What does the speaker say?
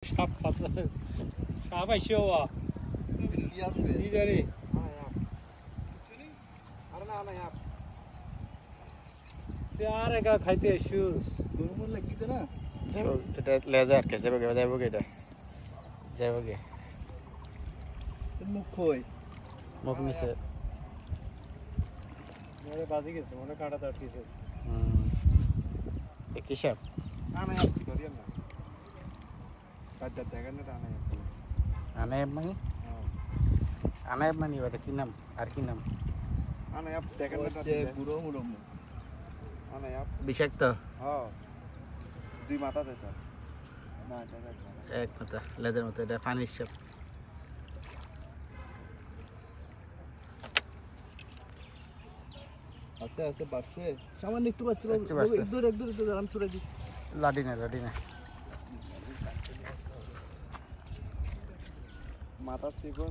সাপ খাচ্ছে সাপ আইসো কি জানি আর একা খাইতে আইসো গরম লাগিতে না যাবো এটা লেজা আটকে যাবো গে এটা যাবো গে মুখ কই মুখ নিচে মনে বাজি গেছে মনে কাটা আটকেছে কি সাপ আনা আপ ধরিয়া না কাজটা জায়গা না আনা আপ আনায় মানে ওটা কি নাম আর কি নাম আনা আপ জায়গা না পুরো মুরম আনা আপ বিষাক্ত হ্যাঁ দুই মাথা দেতা না জায়গা এক মাথা লেজের মতো এটা পানির সাপ আচ্ছা আচ্ছা বাড়ছে সামান্য একটু বাড়ছে একটু বাড়ছে। এক দূর আরাম করে দি লাডি না মাথা সিগো